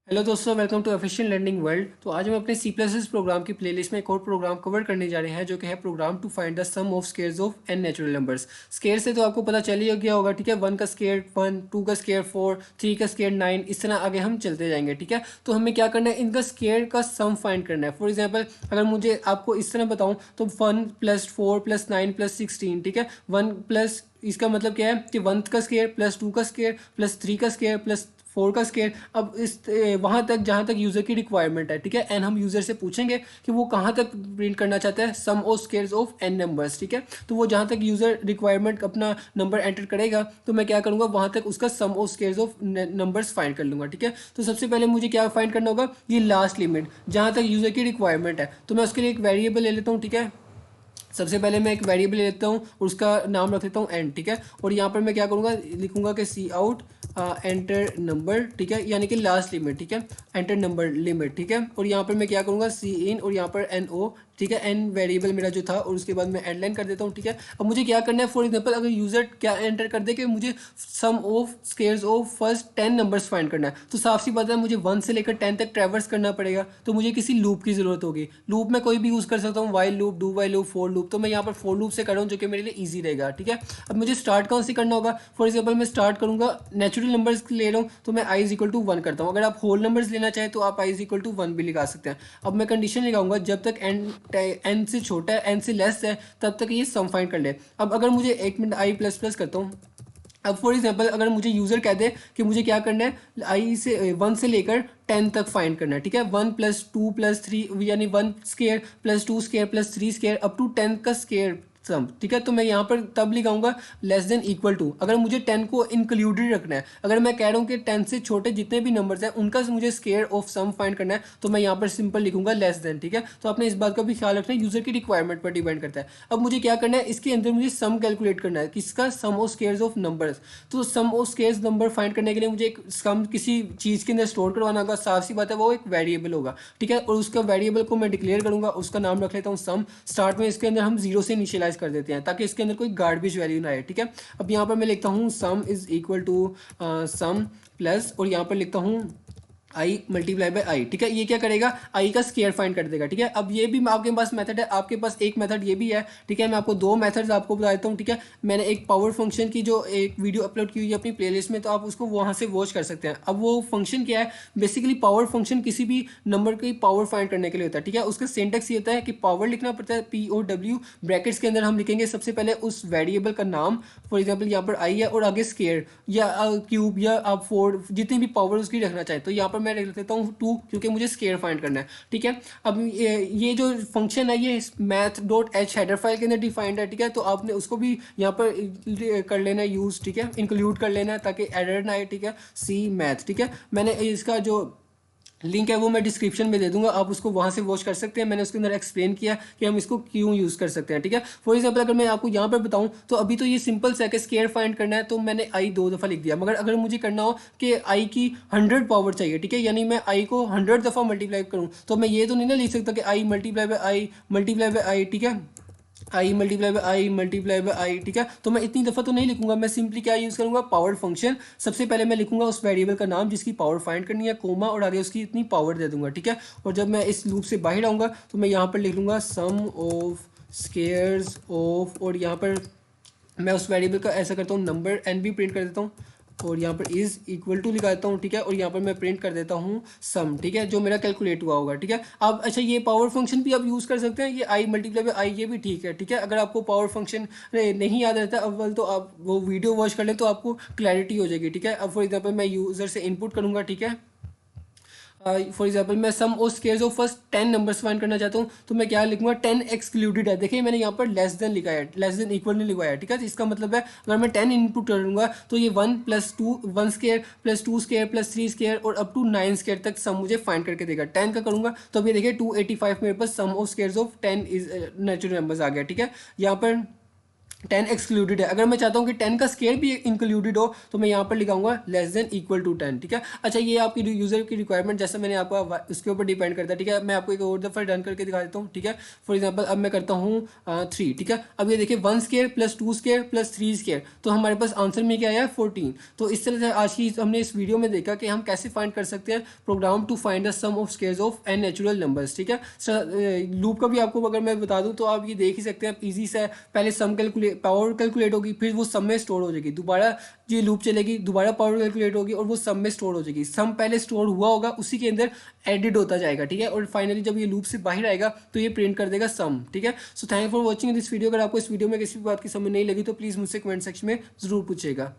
Hello दोस्तों, welcome to efficient learning world. तो आज हम अपने सी प्लस एस प्रोग्राम की प्लेलिस्ट में एक और प्रोग्राम कवर करने जा रहे हैं जो कि है program to find the sum of squares of an natural numbers. Square से तो आपको पता चल ही गया होगा, ठीक है। 1 का स्केयर 1, 2 का स्केयर 4, 3 का स्केयर 9, इस तरह आगे हम चलते जाएंगे, ठीक है। तो हमें क्या करना है, इनका स्केयर का सम फाइंड करना है। फॉर एग्जाम्पल अगर मुझे आपको इस तरह बताऊँ तो 1 + 4 + 9 + 16, ठीक है। 1 प्लस इसका मतलब क्या है कि 1 का स्केयर प्लस 2 का स्केयर प्लस 3 का स्केयर प्लस 4 का स्केयर। अब इस वहाँ तक जहाँ तक यूज़र की रिक्वायरमेंट है, ठीक है। एंड हम यूज़र से पूछेंगे कि वो कहाँ तक प्रिंट करना चाहता है, sum of squares of n numbers, ठीक है। तो वो जहाँ तक यूज़र रिक्वायरमेंट अपना नंबर एंटर करेगा तो मैं क्या करूँगा, वहाँ तक उसका sum of squares of numbers find कर लूँगा, ठीक है। तो सबसे पहले मुझे क्या फाइंड करना होगा, ये लास्ट लिमिट जहाँ तक यूज़र की रिक्वायरमेंट है। तो मैं उसके लिए एक वेरिएबल ले लेता हूँ, ठीक है। सबसे पहले मैं एक वेरिएबल ले लेता हूँ और उसका नाम रख देता हूँ एन, ठीक है। और यहाँ पर मैं क्या करूँगा, लिखूंगा कि सी आउट एंटर नंबर, ठीक है, यानी कि लास्ट लिमिट, ठीक है। एंटर नंबर लिमिट, ठीक है। और यहाँ पर मैं क्या करूँगा, सी इन और यहाँ पर एन ओ, ठीक है। एन वेरिएबल मेरा जो था और उसके बाद मैं एंड लाइन कर देता हूँ, ठीक है। अब मुझे क्या करना है, फॉर एग्जांपल अगर यूजर क्या एंटर कर दे कि मुझे sum of squares of first 10 numbers find करना है, तो साफ सी बात है मुझे 1 से लेकर 10 तक ट्रैवर्स करना पड़ेगा। तो मुझे किसी लूप की जरूरत होगी। लूप में कोई भी यूज कर सकता हूँ, while loop, do while loop, for loop. तो मैं यहाँ पर फॉर लूप से कर रहा हूँ जो कि मेरे लिए ईजी रहेगा, ठीक है। अब मुझे स्टार्ट कौन से करना होगा, फॉर एग्जाम्पल मैं स्टार्ट करूँगा नेचुरल नंबर्स ले रहा हूँ तो मैं आई इज इक्वल टू 1 करता हूँ। अगर आप होल नंबर्स लेना चाहें तो आप आई इज इक्वल टू 1 भी लगा सकते हैं। अब मैं कंडीशन लगाऊंगा जब तक एन से छोटा है, एन से लेस है, तब तक ये सम फाइंड कर ले। अब अगर मुझे एक मिनट आई प्लस प्लस करता हूँ। अब फॉर एग्जाम्पल अगर मुझे यूजर कह दे कि मुझे क्या करना है, आई से 1 से लेकर 10 तक फाइंड करना है, ठीक है। 1 + 2 + 3 यानी 1 square plus 2 square plus 3 square up to 10 का स्केयर सम, ठीक है। तो मैं यहाँ पर तब लिखाऊंगा लेस देन इक्वल टू, अगर मुझे 10 को इंक्लूडेड रखना है। अगर मैं कह रहा हूँ कि 10 से छोटे जितने भी नंबर्स हैं उनका मुझे स्केयर ऑफ सम फाइंड करना है, तो मैं यहाँ पर सिंपल लिखूंगा लेस देन, ठीक है। तो आपने इस बात का भी ख्याल रखना है, यूजर की रिक्वायरमेंट पर डिपेंड करता है। अब मुझे क्या करना है, इसके अंदर मुझे सम कैलकुलेट करना है, किसका, सम ऑफ स्केयर्स ऑफ नंबर्स। तो सम ऑफ स्केयर्स नंबर फाइंड करने के लिए मुझे एक सम किसी चीज़ के अंदर स्टोर करवाना होगा। साफ सी बात है वो एक वेरिएबल होगा, ठीक है। और उसका वेरिएबल को मैं डिक्लेयर करूंगा, उसका नाम रख लेता हूँ सम। स्टार्ट में इसके अंदर हम जीरो से इनिशियलाइज कर देते हैं ताकि इसके अंदर कोई गार्बेज वैल्यू ना आए, ठीक है। अब यहाँ पर मैं लिखता हूँ sum is equal to sum plus, और यहाँ पर लिखता हूँ आई मल्टीप्लाई बाय आई, ठीक है। ये क्या करेगा, आई का स्केयर फाइंड कर देगा, ठीक है। अब ये भी आपके पास मेथड है, आपके पास एक मेथड ये भी है, ठीक है। मैं आपको दो मेथड्स आपको बता देता हूँ, ठीक है। मैंने एक पावर फंक्शन की जो एक वीडियो अपलोड की हुई है अपनी प्लेलिस्ट में, तो आप उसको वहाँ से वॉच कर सकते हैं। अब वो फंक्शन क्या है, बेसिकली पावर फंक्शन किसी भी नंबर की पावर फाइंड करने के लिए होता है, ठीक है। उसका सिंटेक्स ये होता है कि पावर लिखना पड़ता है POW, ब्रैकेट्स के अंदर हम लिखेंगे सबसे पहले उस वेरिएबल का नाम, फॉर एग्जाम्पल यहाँ पर आई है और आगे स्केयर या क्यूब या आप फोर जितनी भी पावर उसकी रखना चाहें। तो यहाँ पर मैं रख देता हूँ 2 क्योंकि मुझे स्केयर फाइंड करना है, ठीक है। अब ये जो फंक्शन है ये math.h हेडर फाइल के अंदर डिफाइंड है, ठीक है। तो आपने उसको भी यहाँ पर कर लेना है यूज़, ठीक है, इंक्लूड कर लेना है ताकि एरर ना आए, ठीक है। सी मैथ, ठीक है। मैंने इसका जो लिंक है वो मैं डिस्क्रिप्शन में दे दूंगा, आप उसको वहाँ से वॉच कर सकते हैं। मैंने उसके अंदर एक्सप्लेन किया कि हम इसको क्यों यूज़ कर सकते हैं, ठीक है। फॉर एग्जाम्पल अगर मैं आपको यहाँ पर बताऊँ तो अभी तो ये सिंपल सा है कि स्केयर फाइंड करना है, तो मैंने आई 2 दफ़ा लिख दिया। मगर अगर मुझे करना हो कि आई की 100 पावर चाहिए, ठीक है, यानी मैं आई को 100 दफ़ा मल्टीप्लाई करूँ, तो मैं ये तो नहीं ना लिख सकता कि आई मल्टीप्लाई बाई आई, ठीक है। I multiply by i multiply by i, ठीक है। तो मैं इतनी दफ़ा तो नहीं लिखूंगा, मैं सिंपली क्या यूज़ करूंगा, पावर फंक्शन। सबसे पहले मैं लिखूंगा उस वेरिएबल का नाम जिसकी पावर फाइंड करनी है, कोमा, और आगे उसकी इतनी पावर दे दूंगा, ठीक है। और जब मैं इस लूप से बाहर आऊँगा तो मैं यहाँ पर लिख लूँगा सम ऑफ स्केयर्स ऑफ, और यहाँ पर मैं उस वेरिएबल का ऐसा करता हूँ नंबर एन भी प्रिंट कर देता हूँ, और यहाँ पर इज इक्वल टू लिखा देता हूँ, ठीक है। और यहाँ पर मैं प्रिंट कर देता हूँ सम, ठीक है, जो मेरा कैलकुलेट हुआ होगा, ठीक है। अब अच्छा ये पावर फंक्शन भी आप यूज़ कर सकते हैं, ये आई मल्टीप्लाई बाई आई ये भी ठीक है, ठीक है। अगर आपको पावर फंक्शन नहीं याद रहता अव्वल तो आप वो वीडियो वॉच कर लें तो आपको क्लैरिटी हो जाएगी, ठीक है। अब फॉर एग्जाम्पल मैं यूज़र से इनपुट करूँगा, ठीक है। फॉर एग्जाम्पल मैं sum of squares of first 10 numbers find करना चाहता हूँ, तो मैं क्या लिखूंगा, 10 एक्सक्लूडेड है। देखिए मैंने यहाँ पर लेस देन लिखा है, लेस देन इक्वल नहीं लिखवाया है, ठीक है। तो इसका मतलब है अगर मैं 10 इनपुट करूँगा तो ये 1 + 2 1 square plus 2 square plus 3 square और अप टू 9 स्केयर तक सम मुझे फाइंड करके देगा। 10 का करूँगा तो अभी देखिए 285 मेरे पास sum of squares of 10 is natural numbers आ गया, ठीक है। यहाँ पर 10 एक्सक्लूडेड है। अगर मैं चाहता हूँ कि 10 का स्केयर भी इंक्लूडेड हो तो मैं यहाँ पर लिखाऊंगा लेस देन इक्वल टू 10, ठीक है। अच्छा, ये आपकी यूजर की रिक्वायरमेंट जैसे मैंने आपको उसके ऊपर डिपेंड करता है, ठीक है। मैं आपको एक और दफ़ा डन करके दिखा देता हूँ, ठीक है। फॉर एग्जाम्पल अब मैं करता हूँ 3, ठीक है। अब ये देखिए 1 square plus 2 square plus 3 square, तो हमारे पास आंसर में क्या आया है 14। तो इस तरह से आज की हमने इस वीडियो में देखा कि हम कैसे फाइंड कर सकते हैं program to find the sum of squares of an natural numbers, ठीक है। लूप का भी आपको अगर मैं बता दूं तो आप ये देख ही सकते हैं, आप इजी से पहले सम कैलकुलेट पावर कैलकुलेट होगी, फिर वो सम में स्टोर हो जाएगी, दोबारा ये लूप चलेगी, दोबारा पावर कैलकुलेट होगी और वो सम में स्टोर हो जाएगी। सम पहले स्टोर हुआ होगा उसी के अंदर एडिड होता जाएगा, ठीक है। और फाइनली जब ये लूप से बाहर आएगा तो ये प्रिंट कर देगा सम, ठीक है। So thank for watching this video. अगर आपको इस वीडियो में किसी भी बात की समझ नहीं लगी तो प्लीज़ मुझसे कमेंट सेक्शन में ज़रूर पूछेगा।